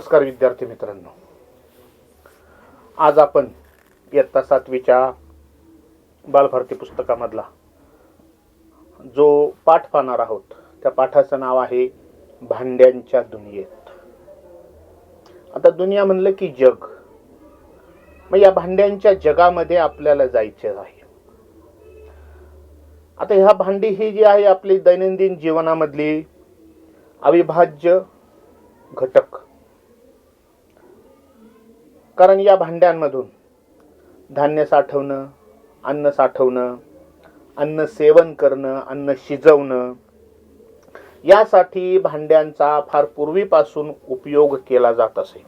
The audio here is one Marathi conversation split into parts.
नमस्कार विद्यार्थी मित्रांनो, आज आपण इयत्ता 7वीच्या बालभारती पुस्तकामधला जो पाठ पाहणार आहोत त्या पाठाचं नाव आहे भांड्यांच्या दुनियेत. आता दुनिया म्हणलं की जग, मग या भांड्यांच्या जगामध्ये आपल्याला जायचे आहे. आता ह्या भांडी ही जी आहे आपली दैनंदिन जीवनामधली अविभाज्य घटक, कारण या भांड्यांमधून धान्य साठवणं, अन्न साठवणं, अन्न सेवन करणं, अन्न शिजवणं, यासाठी भांड्यांचा फार पूर्वीपासून उपयोग केला जात असे.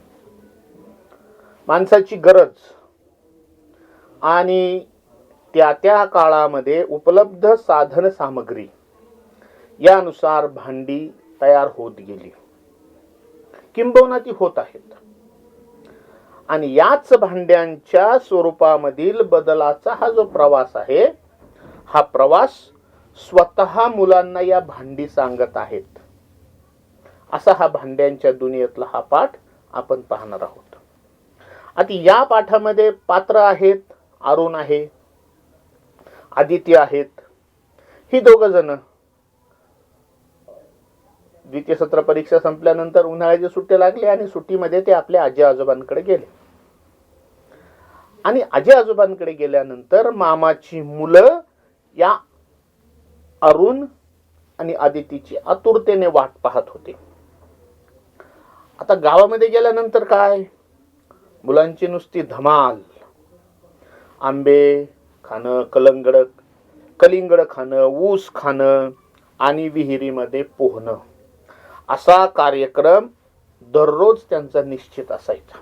माणसाची गरज आणि त्या काळामध्ये उपलब्ध साधन सामग्री यानुसार भांडी तयार होत गेली, किंबहुना ती होत आहेत. आणि याच भांड्यांच्या स्वरूपामधील बदलाचा हा जो प्रवास आहे, हा प्रवास स्वतः मुलांना या भांडी सांगत आहेत. असा हा भांड्यांच्या दुनियेतला हा पाठ आपण पाहणार आहोत. आता या पाठामध्ये पात्र आहेत, अरुण आहे, आदिती आहेत. ही दोघ जण द्वितीय सत्र परीक्षा संपल्यानंतर उन्हाळ्याची सुट्टी लागली आणि सुट्टीमध्ये ते आपल्या आजी आजोबांकडे गेले. आणि आजी आजोबांकडे गेल्यानंतर मामाची मुलं या अरुण आणि आदितीची आतुरतेने वाट पाहत होते. आता गावामध्ये गेल्यानंतर काय, मुलांची नुसती धमाल. आंबे खाणं, कलिंगड खाणं, ऊस खाणं आणि विहिरीमध्ये पोहणं, असा कार्यक्रम दररोज त्यांचा निश्चित असायचा.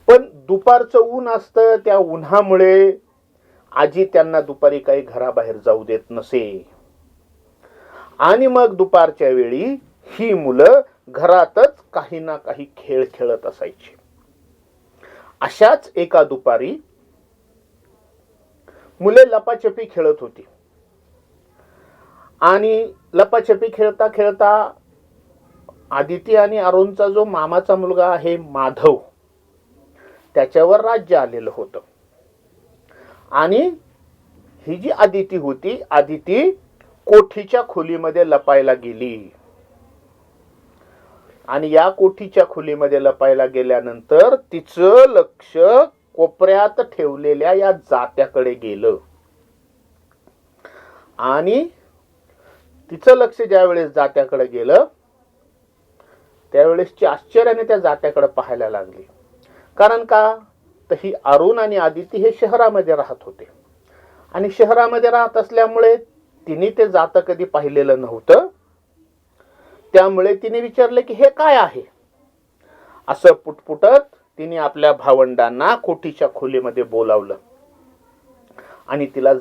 पण दुपारचं ऊन असतं, त्या उन्हामुळे आजी त्यांना दुपारी काही घराबाहेर जाऊ देत नसे. आणि मग दुपारच्या वेळी ही मुलं घरातच काही ना काही खेळ खेळत असायची. अशाच एका दुपारी मुले लपाछपी खेळत होती. आणि लपाछपी खेळता खेळता आदिती आणि अरुणचा जो मामाचा मुलगा आहे माधव, त्याच्यावर राज्य आलेलं होतं. आणि ही जी आदिती होती, आदिती कोठीच्या खोलीमध्ये लपायला गेली. आणि या कोठीच्या खोलीमध्ये लपायला गेल्यानंतर तिचं लक्ष कोपऱ्यात ठेवलेल्या या जात्याकडे गेलं. आणि तिचं लक्ष ज्या वेळेस जात्याकडे गेलं, त्यावेळेसची आश्चर्याने त्या जात्याकडे पाहायला लागली. कारण का, तर ही अरुण आणि आदिती हे शहरामध्ये राहत होते. आणि शहरामध्ये राहत असल्यामुळे तिने ते जातं कधी पाहिलेलं नव्हतं. त्यामुळे तिने विचारलं की हे काय आहे. असं पुटपुटत तिने आपल्या भावंडांना कोठीच्या खोलीमध्ये बोलावलं आणि तिला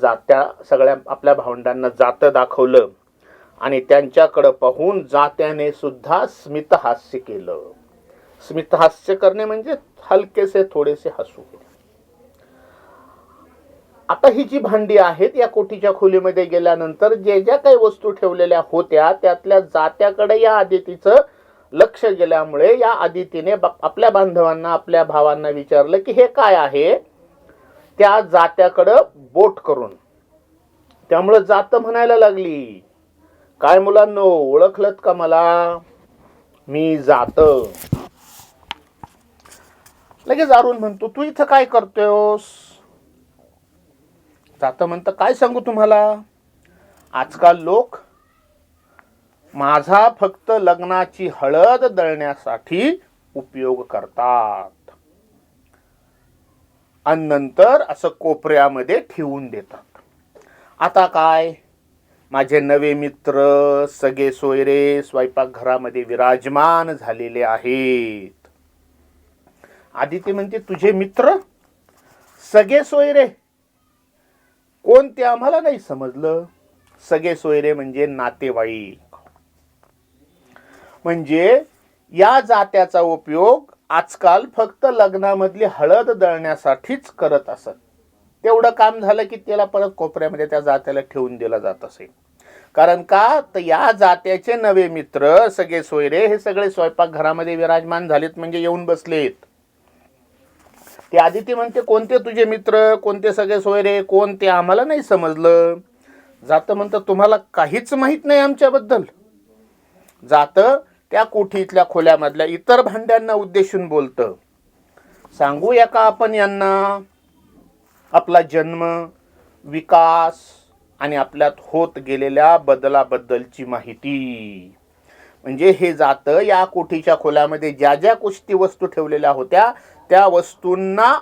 सगळ्या आपल्या भावंडांना जातं दाखवलं. आणि त्यांच्याकडे पाहून जात्याने सुद्धा स्मितहास्य केलं. स्मितहास्य करणे म्हणजे हलकेसे थोडेसे हसू. आता ही जी भांडी आहेत, या कोठीच्या खोलीमध्ये गेल्यानंतर ज्या काही वस्तू ठेवलेल्या होत्या त्यातल्या जात्याकडे या आदितीचं लक्ष गेल्यामुळे या आदितीने आपल्या बांधवांना, आपल्या भावांना विचारलं की हे काय आहे. त्या जात्याकडं बोट करून, त्यामुळे जातं म्हणायला लागली, काय मुलांनो, ओळखलत का मला, मी जातं. लगेच अरुण म्हणतो, तू इथं काय करतोस. जातं म्हणतं, काय सांगू तुम्हाला, आजकाल लोक माझा फक्त लग्नाची हळद दळण्यासाठी उपयोग करतात आणि नंतर असं कोपऱ्यामध्ये ठेवून देतात. आता काय, माझे नवे मित्र, सगळे सोयरे स्वयंपाकघरामध्ये विराजमान झालेले आहेत. आदिती म्हणते, तुझे मित्र, सगळे सोयरे कोणते आम्हाला नाही समजलं. सगळे सोयरे म्हणजे नातेवाईक. म्हणजे या जात्याचा उपयोग आजकाल फक्त लग्नामधली हळद दळण्यासाठीच करत असत. तेवढं काम झालं की त्याला परत कोपऱ्यामध्ये त्या जात्याला ठेवून दिला जात असे. कारण का तर या जात्याचे नवे मित्र सगळे सोयरे हे सगळे स्वयंपाकघरामध्ये विराजमान झालेत, म्हणजे येऊन बसलेत. ते आदिती म्हणते, कोणते तुझे मित्र, कोणते सगळे सोयरे, कोण ते आम्हाला नाही समजलं. जातं म्हणतं, तुम्हाला काहीच माहित नाही आमच्याबद्दल. जातं त्या कोठीतल्या खोल्यामधल्या इतर भांड्यांना उद्देशून बोलतं. सांगूया का आपण यांना आपला जन्म, विकास आणि आपल्यात होत गेलेल्या बदलाबद्दलची माहिती. म्हणजे हे जातं या कोठीच्या खोल्यामध्ये ज्या ज्या गोष्टी वस्तू ठेवलेल्या होत्या त्या वस्तूंना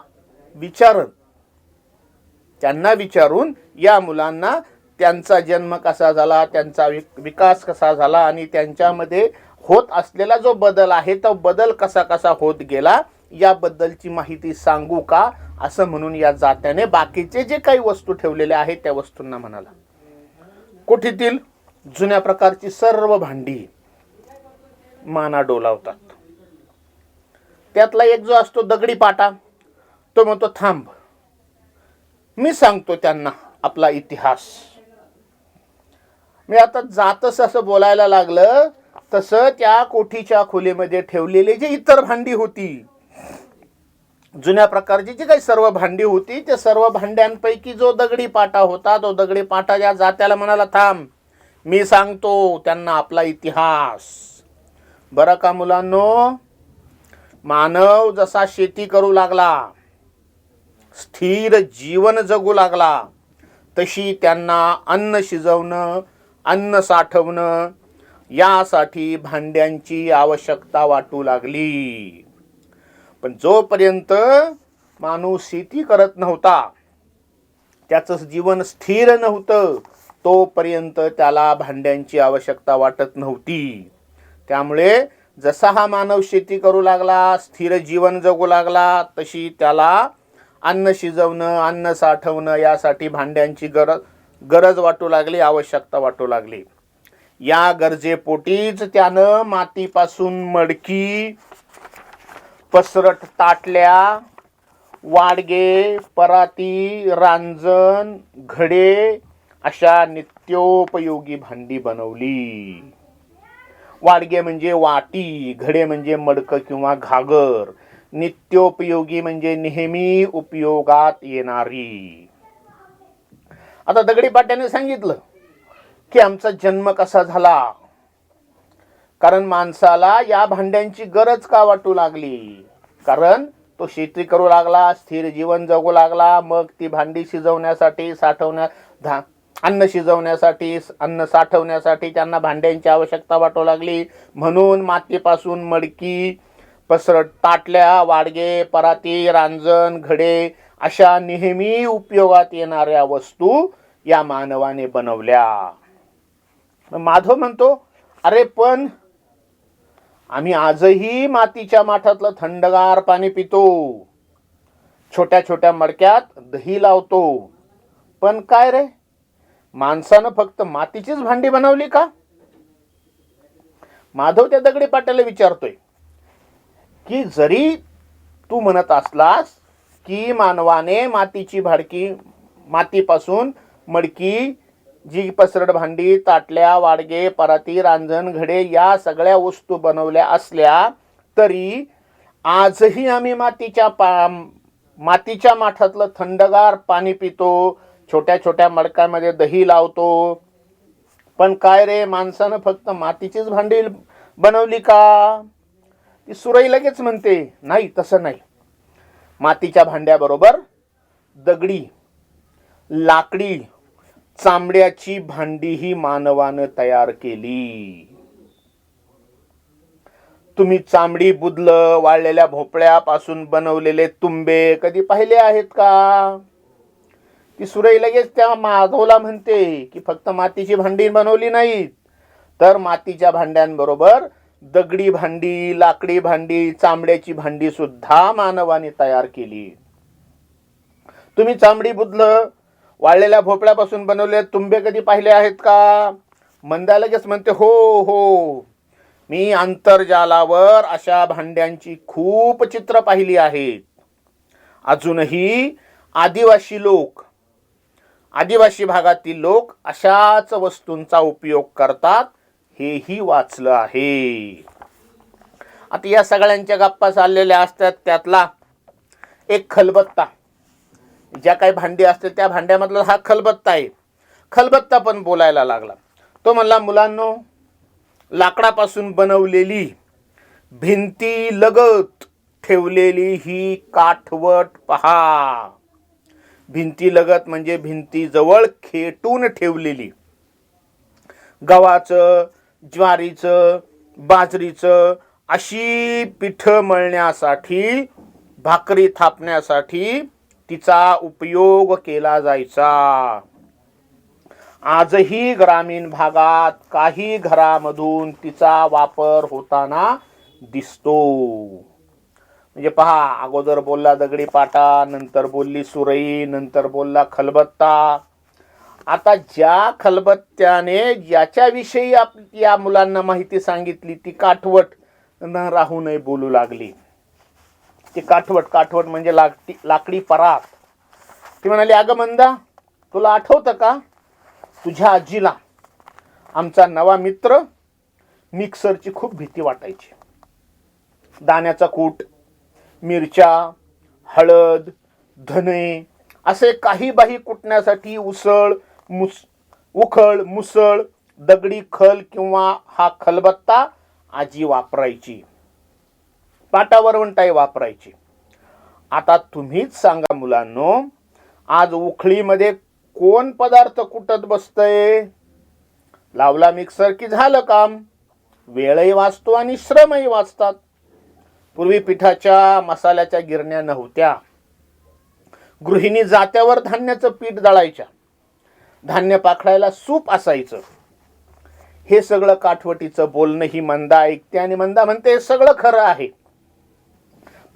त्यांना विचारून या मुलांना त्यांचा जन्म कसा झाला, त्यांचा विकास कसा झाला आणि त्यांच्यामध्ये होत असलेला जो बदल आहे तो बदल कसा कसा होत गेला याबद्दलची माहिती सांगू का, असं म्हणून या जात्याने बाकीचे जे काही वस्तू ठेवलेल्या आहेत त्या वस्तूंना म्हणाला. कोठीतील जुन्या प्रकारची सर्व भांडी माना डोलावतात. त्यातला एक जो असतो दगडी पाटा, तो म्हणतो, थांब मी सांगतो त्यांना आपला इतिहास. मी आता जातच असं बोलायला लागलं तसं त्या कोठीच्या खोलीमध्ये ठेवलेले जे इतर भांडी होती, जुन्या प्रकारची जी काही सर्व भांडी होती, त्या सर्व भांड्यांपैकी जो दगडी पाटा होता, तो दगडी पाटा या जात्याला म्हणाला, थांब मी सांगतो त्यांना आपला इतिहास. बरं का मुलांनो, मानव जसा शेती करू लागला, स्थिर जीवन जगू लागला, तशी त्यांना अन्न शिजवणं, अन्न साठवणं यासाठी भांड्यांची आवश्यकता वाटू लागली. पण जोपर्यंत माणूस शेती करत नव्हता, त्याचं जीवन स्थिर नव्हतं, तोपर्यंत त्याला भांड्यांची आवश्यकता वाटत नव्हती. त्यामुळे जसा हा मानव शेती करू लागला, स्थिर जीवन जगू लागला, तशी त्याला अन्न शिजवणं, अन्न साठवणं यासाठी भांड्यांची गरज वाटू लागली, आवश्यकता वाटू लागली. या गरजेपोटीच त्यानं मातीपासून मडकी, पसरट ताटल्या, वाडगे, पराती, रांजण, घडे अशा नित्योपयोगी भांडी बनवली. वाडगे म्हणजे वाटी, घडे म्हणजे मडकं किंवा घागर, नित्योपयोगी म्हणजे नेहमी उपयोगात येणारी. आता दगडी पाट्याने सांगितलं की आमचा जन्म कसा झाला, कारण माणसाला या भांड्यांची गरज का वाटू लागली, कारण तो शेती करू लागला, स्थिर जीवन जगू लागला, मग ती भांडी शिजवण्यासाठी, अन्न शिजवण्यासाठी, अन्न साठवण्यासाठी त्यांना भांड्यांची आवश्यकता वाटू लागली. म्हणून मातीपासून मडकी, पसरट ताटल्या, वाडगे, पराती, रांजण, घडे अशा नेहमी उपयोगात येणाऱ्या वस्तू या मानवाने बनवल्या. माधव म्हणतो, अरे पण आम्ही आजही मातीच्या माठातलं थंडगार पाणी पितो, छोट्या छोट्या मडक्यात दही लावतो, पण काय रे, माणसानं फक्त मातीचीच भांडी बनवली का? माधव त्या दगडी पाट्याला विचारतोय की जरी तू म्हणत असलास की मानवाने मातीपासून मडकी, जी पसरट भांडी, ताटल्या, वाडगे, पराती, रांजण, घडे या सगळ्या वस्तू बनवल्या असल्या तरी आजही आम्ही मातीच्या माठातलं थंडगार पाणी पितो, छोट्या छोट्या मडक्यामध्ये दही लावतो, पण काय रे, माणसानं फक्त मातीचीच भांडी बनवली का? ती सुरई लगेच म्हणते, नाही, तसं नाही. मातीच्या भांड्याबरोबर दगडी, लाकडी, चामड्याची भांडीही मानवानं तयार केली. तुम्ही चामडी, बुदलं, वाळलेल्या भोपळ्यापासून बनवलेले तुंबे कधी पाहिले आहेत का? ती सुरई लगेच त्या माधवला म्हणते की फक्त मातीची भांडी बनवली नाहीत, तर मातीच्या भांड्यांबरोबर दगडी भांडी, लाकडी भांडी, चामड्याची भांडी सुद्धा मानवाने तयार केली. तुम्ही चामडी, बुदलं, वाळलेल्या भोपळ्यापासून बनवलेले तुंबे कधी पाहिले आहेत का? मंदा लगेच म्हणते, हो हो, मी आंतरजालावर अशा भांड्यांची खूप चित्र पाहिली आहेत. अजूनही आदिवासी लोक आदिवासी भागातील लोक अशाच वस्तूंचा उपयोग करतात, हेही वाचलं आहे. आता या सगळ्यांच्या गप्पा चाललेल्या असतात, त्यातला एक खलबत्ता, ज्या काही भांडी असते त्या भांड्यामधला हा खलबत्ता आहे. खलबत्ता पण बोलायला लागला. तो म्हणला, मुलांनो, लाकडापासून बनवलेली भिंती लगत ठेवलेली ही काठवट पहा. भिंती लगत म्हणजे भिंतीजवळ खेटून ठेवलेली. गव्हाचं, ज्वारीचं, बाजरीचं अशी पिठं मळण्यासाठी, भाकरी थापण्यासाठी तिचा उपयोग केला जायचा. आजही ग्रामीण भागात काही घरामधून तिचा वापर होताना दिसतो. म्हणजे पहा, अगोदर बोलला दगडी पाटा, नंतर बोलली सुरई, नंतर बोलला खलबत्ता. आता ज्या खलबत्त्याने ज्याच्याविषयी या मुलांना माहिती सांगितली ती काठवट न राहू नये बोलू लागली. ती काठवट म्हणजे लाकडी परात. ती म्हणाली, अगं मंदा, तुला आठवतं का, तुझ्या आजीला आमचा नवा मित्र मिक्सरची खूप भीती वाटायची. दाण्याचा कूट, मिरच्या, हळद, धने असे काही बाही कुटण्यासाठी उखळ, मुसळ, दगडी खल किंवा हा खलबत्ता आजी वापरायची. पाटा वरवंटाई वापरायची. आता तुम्हीच सांगा मुलांनो, आज उखळीमध्ये कोण पदार्थ कुटत बसतय? लावला मिक्सर की झालं काम. वेळही वाचतो आणि श्रमही वाचतात. पूर्वी पिठाच्या मसाल्याच्या गिरण्या नव्हत्या. गृहिणी जात्यावर धान्याचं पीठ दळायच्या. धान्य पाखडायला सूप असायचं. हे सगळं काठवटीचं बोलणं ही मंदा ऐकते आणि मंदा म्हणते हे सगळं खरं आहे.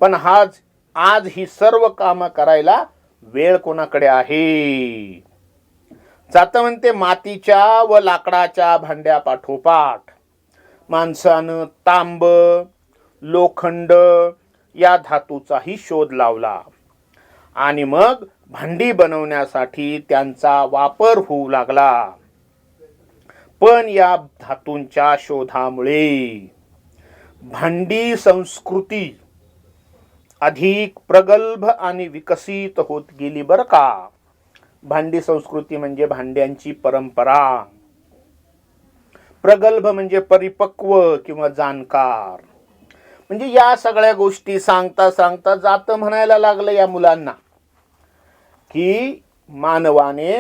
पण आज ही सर्व कामं करायला वेळ कोणाकडे आहे? जातं म्हणते मातीच्या व लाकडाच्या भांड्या पाठोपाठ माणसानं तांब, लोखंड या धातूचाही शोध लावला आणि मग भांडी बनवण्यासाठी त्यांचा वापर होऊ लागला. पण या धातूंच्या शोधामुळे भांडी संस्कृती अधिक प्रगल्भ आणि विकसित होत गेली बरं का. भांडी संस्कृती म्हणजे भांड्यांची परंपरा. प्रगल्भ म्हणजे परिपक्व किंवा जाणकार. म्हणजे या सगळ्या गोष्टी सांगता सांगता जातं म्हणायला लागलं या मुलांना की मानवाने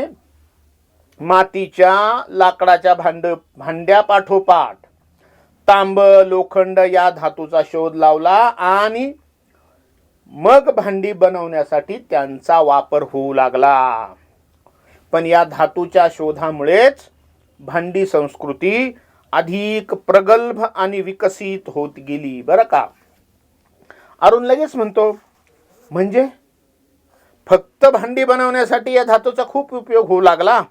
मातीच्या, लाकडाच्या भांड्या पाठोपाठ तांब, लोखंड या धातूचा शोध लावला आणि मग भांडी बनवण्यासाठी त्यांचा वापर होऊ लागला. पण या धातूच्या शोधामुळेच भांडी संस्कृती अधिक प्रगल्भ आणि विकसित होत गेली बरं का. अरुण लगेच म्हणतो, म्हणजे फक्त भांडी बनवण्यासाठी या धातूचा खूप उपयोग होऊ लागला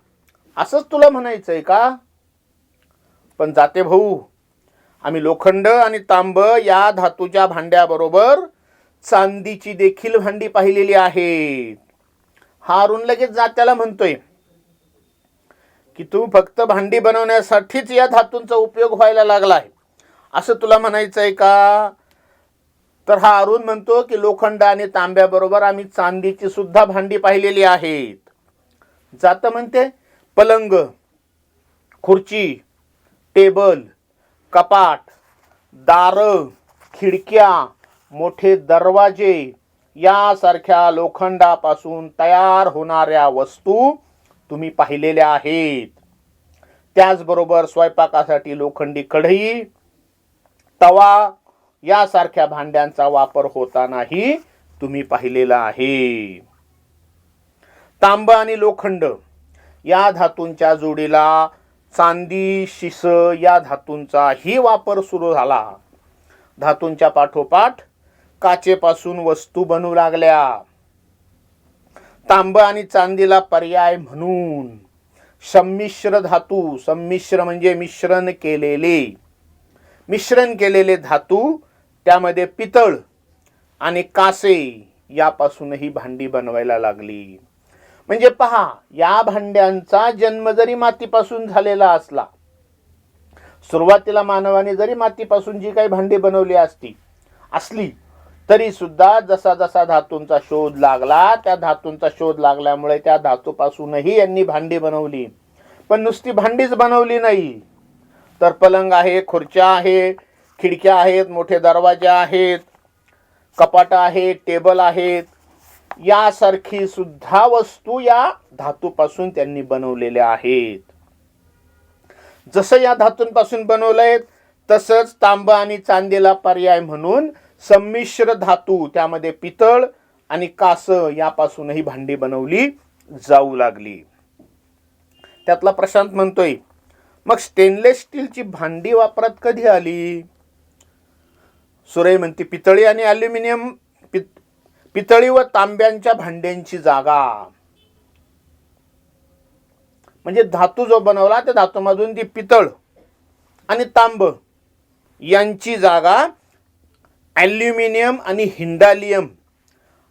असंच तुला म्हणायचंय का? पण जाते भाऊ, आम्ही लोखंड आणि तांब या धातूच्या भांड्याबरोबर चांदीची देखील भांडी पाहिलेली आहेत. हा अरुण लगेच जात्याला म्हणतोय की तू फक्त भांडी बनवण्यासाठीच या धातूंचा उपयोग व्हायला लागलाय असं तुला म्हणायचंय का? तर हा अरुण म्हणतो की लोखंड आणि तांब्याबरोबर आम्ही चांदीची सुद्धा भांडी पाहिलेली आहेत. जातं म्हणते पलंग, खुर्ची, टेबल, कपाट, दारं, खिडक्या, मोठे दरवाजे यासारख्या लोखंडापासून तयार होणाऱ्या वस्तू तुम्ही पाहिलेल्या आहेत. त्याचबरोबर स्वयंपाकासाठी लोखंडी कढई, तवा यासारख्या भांड्यांचा वापर होतानाही तुम्ही पाहिलेला आहे. तांब आणि लोखंड या धातूंच्या जोडीला चांदी, शिस या धातूंचाही वापर सुरू झाला. धातूंच्या पाठोपाठ काचेपासून वस्तू बनू लागल्या. तांब आणि चांदीला पर्याय म्हणून संमिश्र धातू, संमिश्र म्हणजे मिश्रण केलेले धातू, त्यामध्ये पितळ आणि कासे यापासूनही भांडी बनवायला लागली. म्हणजे पहा, या भांड्यांचा जन्म जरी मातीपासून झालेला असला, सुरुवातीला मानवाने जरी मातीपासून जी काही भांडी बनवली असली तरी सुद्धा जसा जसा धातूंचा शोध लागला, त्या धातूंचा शोध लागल्यामुळे त्या धातूपासूनही यांनी भांडी बनवली. पण नुसती भांडीच बनवली नाही, तर पलंग आहे, खुर्च्या आहे, खिडक्या आहेत, मोठे दरवाजे आहेत, कपाट आहेत, टेबल आहेत, यासारखी सुद्धा वस्तू या धातूपासून त्यांनी बनवलेल्या आहेत. जसं या धातूंपासून बनवलंय तसंच तांब आणि चांदीला पर्याय म्हणून संमिश्र धातू, त्यामध्ये पितळ आणि कास यापासूनही भांडी बनवली जाऊ लागली. त्यातला प्रशांत म्हणतोय, मग स्टेनलेस स्टीलची भांडी वापरात कधी आली? सुरे म्हणते, पितळी आणि ॲल्युमिनियम, पितळी व तांब्यांच्या भांड्यांची जागा, म्हणजे धातू जो बनवला त्या धातूमधून ती पितळ आणि तांब यांची जागा ॲल्युमिनियम आणि हिंडालियम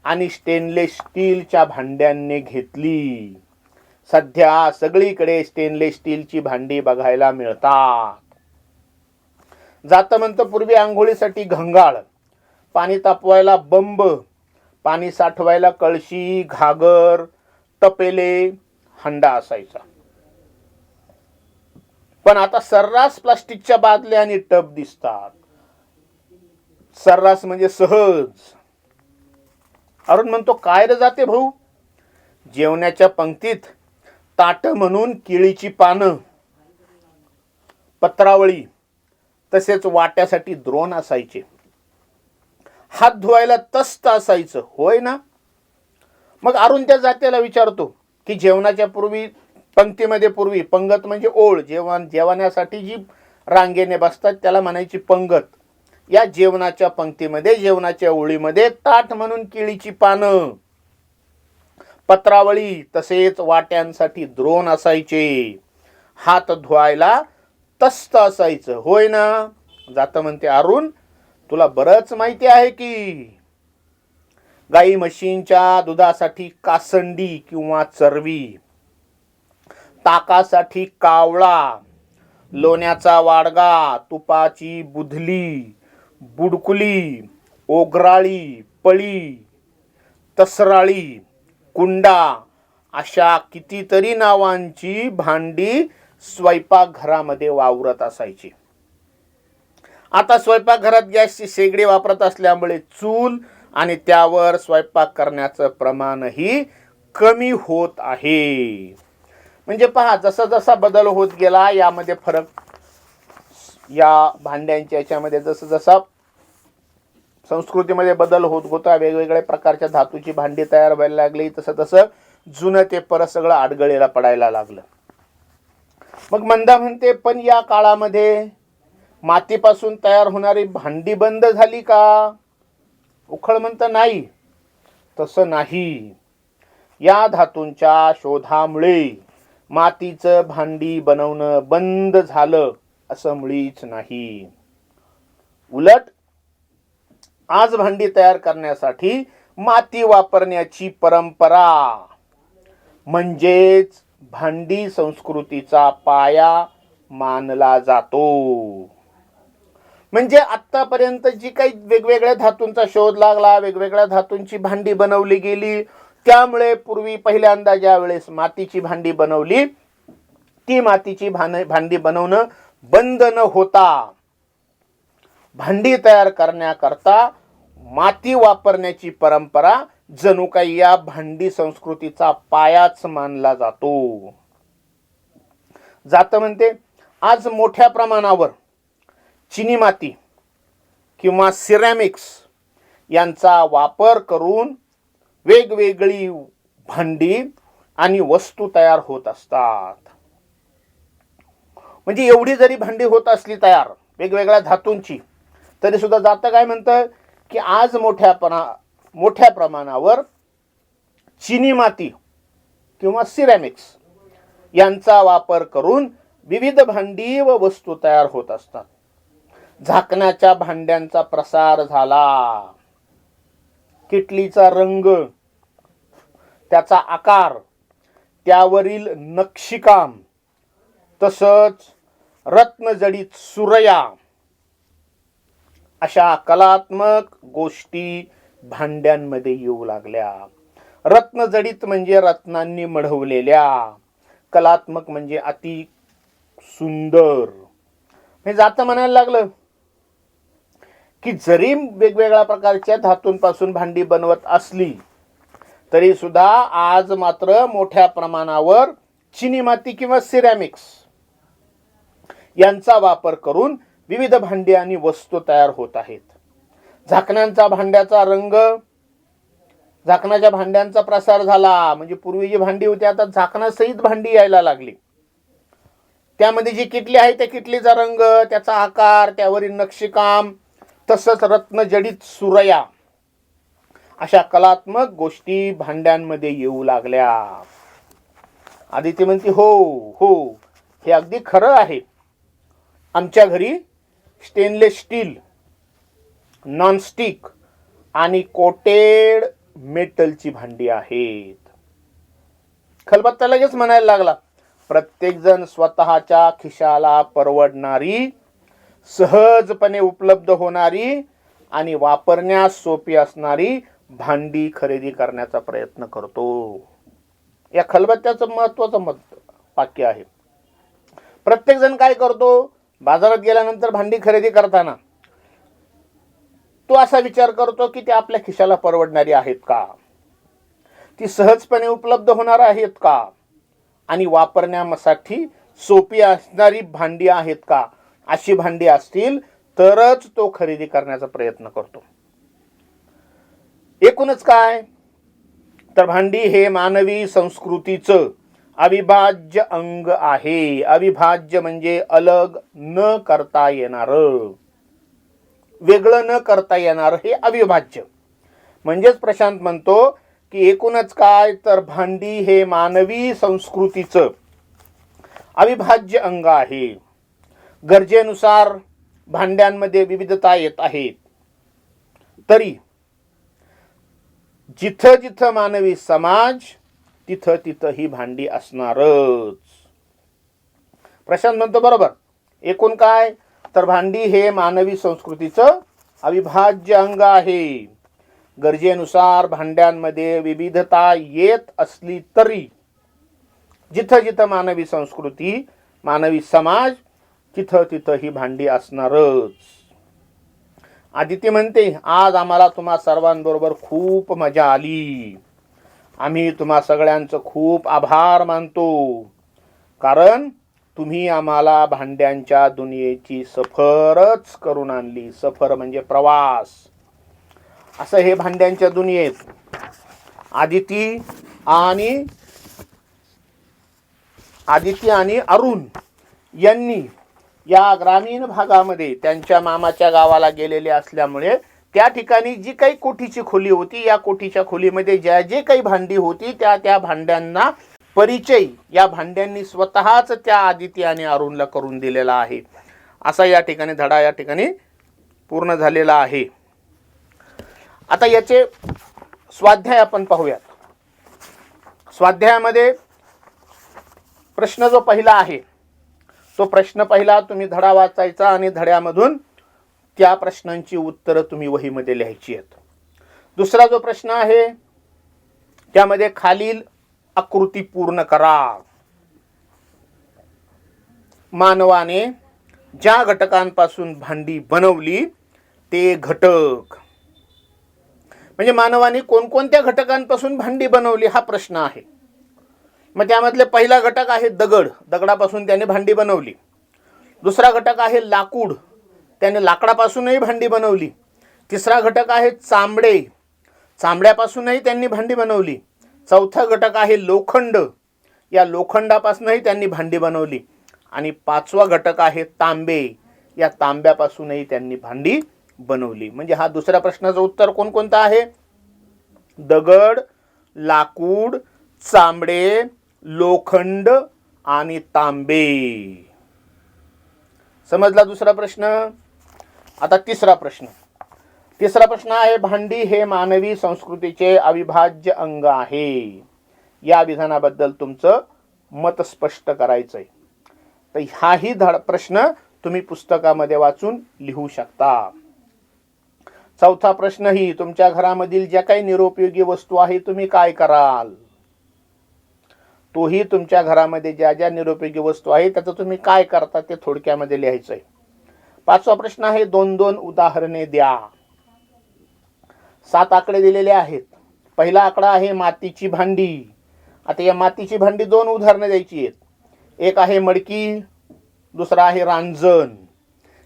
आणि स्टेनलेस स्टीलच्या भांड्यांनी घेतली. सध्या सगळीकडे स्टेनलेस स्टीलची भांडी बघायला मिळतात. जातं म्हणतं, पूर्वी आंघोळीसाठी घंगाळ, पाणी तापवायला बंब, पाणी साठवायला कळशी, घागर, तपेले, हंडा असायचा. पण आता सर्रास प्लास्टिकच्या बादल्या आणि टब दिसतात. सर्रास म्हणजे सहज. अरुण म्हणतो, काय रे जाते भाऊ? जेवणाच्या पंक्तीत ताट म्हणून केळीची पानं, पत्रावळी, तसेच वाट्यासाठी द्रोण असायचे. हात धुवायला तस्त असायचं, होय ना? मग अरुण त्या जात्याला विचारतो की जेवणाच्या पूर्वी पंक्तीमध्ये, पूर्वी पंगत म्हणजे ओळ, जेवणासाठी जी रांगेने बसतात त्याला म्हणायची पंगत. या जेवणाच्या पंक्तीमध्ये, जेवणाच्या ओळीमध्ये ताट म्हणून केळीची पानं, पत्रावळी, तसेच वाट्यांसाठी द्रोण असायचे. हात धुवायला तस्त असायचं, होय ना? जातं म्हणते, अरुण तुला बरंच माहिती आहे की. गाई म्हशींच्या दुधासाठी कासंडी किंवा चरवी, ताकासाठी कावळा, लोण्याचा वाडगा, तुपाची बुधली, बुडकुली, ओगराळी, पळी, तसराळी, कुंडा अशा कितीतरी नावांची भांडी स्वयंपाकघरामध्ये वावरत असायची. आता स्वयंपाकघरात गॅसची शेगडी वापरत असल्यामुळे चूल आणि त्यावर स्वयंपाक करण्याचं प्रमाणही कमी होत आहे. म्हणजे पहा, जसा जसा बदल होत गेला यामध्ये फरक, या भांड्यांच्या याच्यामध्ये जसं जसा संस्कृतीमध्ये बदल होत होता, वेगवेगळ्या प्रकारच्या धातूची भांडी तयार व्हायला लागली, तसं तसं जुनं ते परत सगळं आडगळीला पडायला लागलं. मग मंदा म्हणते, पण या काळामध्ये मातीपासून तयार होणारी भांडी बंद झाली का? उखळ म्हणतं, नाही, तसं नाही. या धातूंच्या शोधामुळे मातीचं भांडी बनवणं बंद झालं असं मुळीच नाही. उलट आज भांडी तयार करण्यासाठी माती वापरण्याची परंपरा म्हणजेच भांडी संस्कृतीचा पाया मानला जातो. म्हणजे आतापर्यंत जी काही वेगवेगळ्या धातूंचा शोध लागला, वेगवेगळ्या धातूंची भांडी बनवली गेली, त्यामुळे पूर्वी पहिल्यांदा ज्या वेळेस मातीची भांडी बनवली, ती मातीची भांडी बनवणं बंद न होता भांडी तयार करण्याकरता माती वापरण्याची परंपरा जणू काही या भांडी संस्कृतीचा पायाच मानला जातो. जातं म्हणते, आज मोठ्या प्रमाणावर चिनी माती किंवा सिरॅमिक्स यांचा वापर करून वेगवेगळी भांडी आणि वस्तू तयार होत असतात. म्हणजे एवढी जरी भांडी होत असली तयार वेगवेगळ्या धातूंची, तरी सुद्धा जातं काय म्हणतं की आज मोठ्या प्रमाणावर चिनी माती किंवा सिरॅमिक्स यांचा वापर करून विविध भांडी व वस्तू तयार होत असतात. झाकणाच्या भांड्यांचा प्रसार झाला. किटलीचा रंग, त्याचा आकार त्यावरील नक्षीकाम, तसंच रत्नजडित सुरया अशा कलात्मक गोष्टी भांड्यांमध्ये येऊ लागल्या. रत्नजडित म्हणजे रत्नांनी मढवलेल्या, कलात्मक म्हणजे अति सुंदर. हे जातं म्हणायला लागलं की जरी वेगवेगळ्या प्रकारच्या धातूंपासून भांडी बनवत असली तरी सुद्धा आज मात्र मोठ्या प्रमाणावर चिनी माती किंवा सिरॅमिक्स यांचा वापर करून विविध भांडी आणि वस्तू तयार होत आहेत. झाकणांचा भांड्याचा रंग, झाकणाच्या भांड्यांचा प्रसार झाला. म्हणजे पूर्वी जी भांडी होती आता झाकणासहित भांडी यायला लागली. त्यामध्ये जी किटली आहे त्या किटलीचा रंग, त्याचा आकार, त्यावरील नक्षीकाम, तसंच रत्नजडित सुरया अशा कलात्मक गोष्टी भांड्यांमध्ये येऊ लागल्या. आदिती म्हणते हो हो, हे अगदी खरं आहे. आमच्या घरी स्टेनलेस स्टील, नॉनस्टिक आणि कोटेड मेटलची भांडी आहेत. खलबत्ता लगेच म्हणायला लागला, प्रत्येक जण स्वतःच्या खिशाला परवडणारी, सहजपणे उपलब्ध होणारी आणि वापरण्यास सोपी असणारी भांडी खरेदी करण्याचा प्रयत्न करतो. या खलबत्त्याचं महत्वाचं वाक्य आहे. प्रत्येक जण काय करतो, बाजारात गेल्यानंतर भांडी खरेदी करताना तो असा विचार करतो की ते आपल्या खिशाला परवडणारी आहेत का, ती सहजपणे उपलब्ध होणार आहेत का आणि वापरण्यासाठी सोपी असणारी भांडी आहेत का. अशी भांडी असतील तरच तो खरेदी करण्याचा प्रयत्न करतो. एकूणच काय तर भांडी हे मानवी संस्कृतीचं अविभाज्य अंग आहे. अविभाज्य म्हणजे अलग न करता येणारं, वेगळं न करता येणारं, हे अविभाज्य. म्हणजेच प्रशांत म्हणतो की एकूणच काय तर भांडी हे मानवी संस्कृतीचं अविभाज्य अंग आहे. गरजेनुसार भांड्यांमध्ये विविधता येत आहे, तरी जिथं जिथं मानवी समाज तिथं तिथं ही भांडी असणारच. प्रशांत म्हणतो बरोबर. एकूण काय तर भांडी हे मानवी संस्कृतीचं अविभाज्य अंग आहे. गरजेनुसार भांड्यांमध्ये विविधता येत असली तरी जिथं जिथं मानवी संस्कृती, मानवी समाज तिथं तिथं ही भांडी असणारच. आदिती म्हणते, आज आम्हाला तुम्हा सर्वांबरोबर खूप मजा आली. आम्ही तुम्हा सगळ्यांचं खूप आभार मानतो, कारण तुम्ही आम्हाला भांड्यांच्या दुनियेची सफरच करून आणली. सफर म्हणजे प्रवास. असं हे भांड्यांच्या दुनियेत आदिती आणि अरुण यांनी या ग्रामीण भागामध्ये त्यांच्या मामाच्या गावाला गेलेले असल्यामुळे त्या ठिकाणी जी काही कोठीची खोली होती, या कोठीच्या खोलीमध्ये ज्या जे काही भांडी होती त्या भांड्यांना परिचय या भांड्यांनी स्वतःच त्या आदिती आणि अरुणला करून दिलेला आहे. असा या ठिकाणी धडा या ठिकाणी पूर्ण झालेला आहे. आता याचे स्वाध्याय आपण पाहूयात. स्वाध्यायामध्ये प्रश्न जो पहिला आहे तो प्रश्न पहिला तुम्ही धडा वाचायचा आणि धड्यामधून त्या प्रश्नांची उत्तरं तुम्ही वहीमध्ये लिहायची आहेत. दुसरा जो प्रश्न आहे त्यामध्ये खालील आकृती पूर्ण करा. मानवाने ज्या घटकांपासून भांडी बनवली ते घटक, म्हणजे मानवाने कोणकोणत्या घटकांपासून भांडी बनवली हा प्रश्न आहे. मग त्यामधले पहिला घटक आहे दगड. दगडापासून त्याने भांडी बनवली. दुसरा घटक आहे लाकूड. त्याने लाकडापासूनही भांडी बनवली. तिसरा घटक आहे चांबडे. चांबड्यापासूनही त्यांनी भांडी बनवली. चौथा घटक आहे लोखंड. या लोखंडापासूनही त्यांनी भांडी बनवली. आणि पाचवा घटक आहे तांबे. या तांब्यापासूनही त्यांनी भांडी बनवली. म्हणजे हा दुसऱ्या प्रश्नाचं उत्तर कोणकोणतं आहे? दगड, लाकूड, चांबडे, लोखंड आणि तांबे. समजला दुसरा प्रश्न? आता तिसरा प्रश्न. तिसरा प्रश्न आहे भांडी हे मानवी संस्कृतीचे अविभाज्य अंग आहे. या विधानाबद्दल तुमचं मत स्पष्ट करायचंय. तर हाही प्रश्न तुम्ही पुस्तकामध्ये वाचून लिहू शकता. चौथा प्रश्न ही तुमच्या घरामधील ज्या काही निरुपयोगी वस्तू आहे तुम्ही काय कराल. तोही तुमच्या घरामध्ये ज्या ज्या निरुपयोगी वस्तू आहे त्याचं तुम्ही काय करता ते थोडक्यामध्ये लिहायचंय. पाचवा प्रश्न आहे 2-2 उदाहरणे द्या. 7 आकडे दिलेले आहेत. पहिला आकडा आहे मातीची भांडी. आता या मातीची भांडी 2 उदाहरणे द्यायची आहेत. एक आहे मडकी, दुसरा आहे रांजण.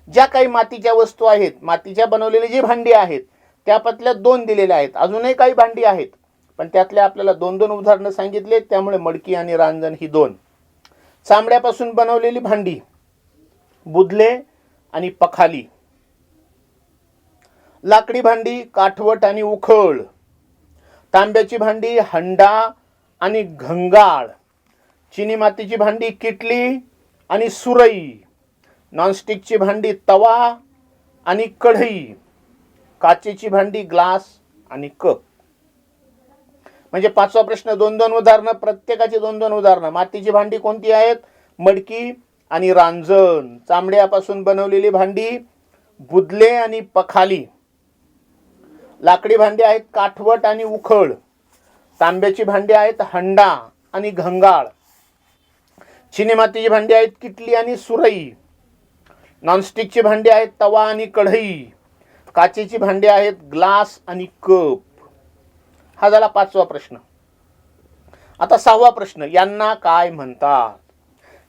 ज्या काही मातीच्या वस्तू आहेत, मातीच्या बनवलेली जी भांडी आहेत त्यापैकी 2 दिलेल्या आहेत. अजूनही काही भांडी आहेत पण त्यातल्या आपल्याला 2-2 उदाहरणं सांगितले, त्यामुळे मडकी आणि रांजण ही 2. चामड्यापासून बनवलेली भांडी बुदले आणि पखाली. लाकडी भांडी काठवट आणि उखळ. तांब्याची भांडी हंडा आणि घंगाळ. चिनी मातीची भांडी किटली आणि सुरई. नॉनस्टिकची भांडी तवा आणि कढई. काचेची भांडी ग्लास आणि कप. म्हणजे पाचवा प्रश्न 2-2 उदाहरणं, प्रत्येकाची 2-2 उदाहरणं. मातीची भांडी कोणती आहेत? मडकी आणि रांजण. चामड्यापासून बनवलेली भांडी बुदले आणि पखाली. लाकडी भांडी आहेत काठवट आणि उखळ. तांब्याची भांडी आहेत हंडा आणि घंगाळ. चिनी मातीची भांडी आहेत किटली आणि सुरई. नॉनस्टिकची भांडी आहेत तवा आणि कढई. काचेची भांडी आहेत ग्लास आणि कप. हा झाला 5वा प्रश्न. आता 6वा प्रश्न, यांना काय म्हणतात?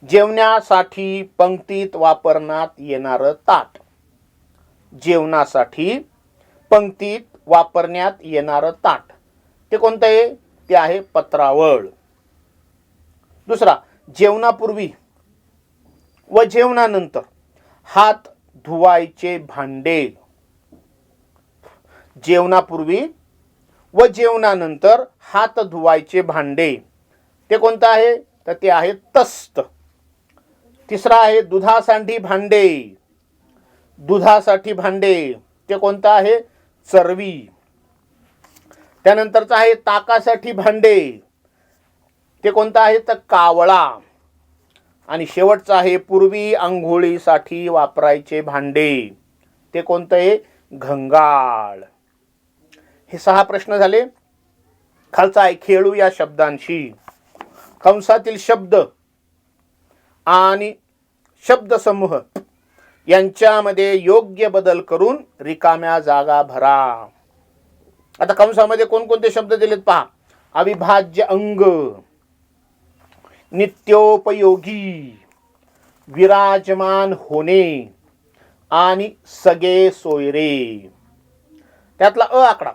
जेवणासाठी पंक्तीत वापरण्यात येणारं ताट. जेवणासाठी पंक्तीत वापरण्यात येणारं ताट ते कोणतं आहे? ते आहे पत्रावळ. दुसरा, जेवणापूर्वी व जेवणानंतर हात धुवायचे भांडे. जेवणापूर्वी व जेवणानंतर हात धुवायचे भांडे ते कोणतं आहे? तर ते आहे तस्त. तिसरा आहे दुधासाठी भांडे. दुधासाठी भांडे ते कोणतं आहे? चरवी. त्यानंतरचं आहे ताकासाठी भांडे ते कोणतं आहे? तर कावळा. आणि शेवटचं आहे पूर्वी आंघोळीसाठी वापरायचे भांडे ते कोणतं आहे? घंगाळ. हे 6 प्रश्न झाले. खालचा आहे खेळू या शब्दांशी. कंसातील शब्द आणि शब्दसमूह यांच्यामध्ये योग्य बदल करून रिकाम्या जागा भरा. आता कंसामध्ये कोणकोणते शब्द दिलेत पहा. अविभाज्य अंग, नित्योपयोगी, विराजमान होणे आणि सगळे सोयरे. त्यातला अ आकडा.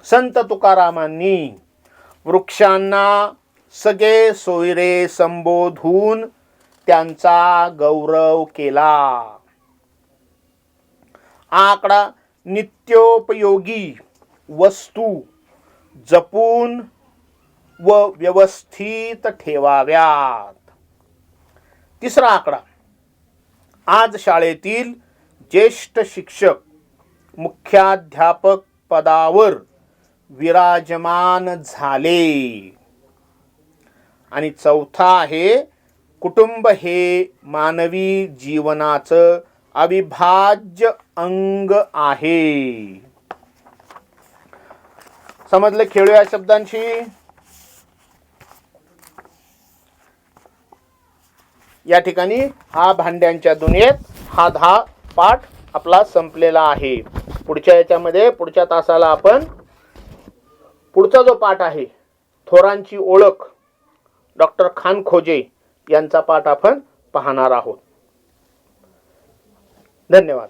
संत तुकारामांनी वृक्षांना सगळे सोयरे संबोधून त्यांचा गौरव केला. आकडा नित्योपयोगी वस्तू जपून व व्यवस्थित ठेवाव्यात. तिसरा आकडा, आज शाळेतील ज्येष्ठ शिक्षक मुख्याध्यापक पदावर विराजमान झाले. आणि चौथा आहे कुटुंब हे मानवी जीवनाचं अविभाज्य अंग आहे. समजलं खेळू या शब्दांशी? या ठिकाणी हा भांड्यांच्या दुनियेत हा 10 पाठ आपला संपलेला आहे. पुढच्या याच्यामध्ये पुढच्या तासाला आपण पुढचा जो पाठ आहे थोरांची ओळख डॉक्टर खानखोजे यांचा पाठ आपण पाहणार आहोत. धन्यवाद.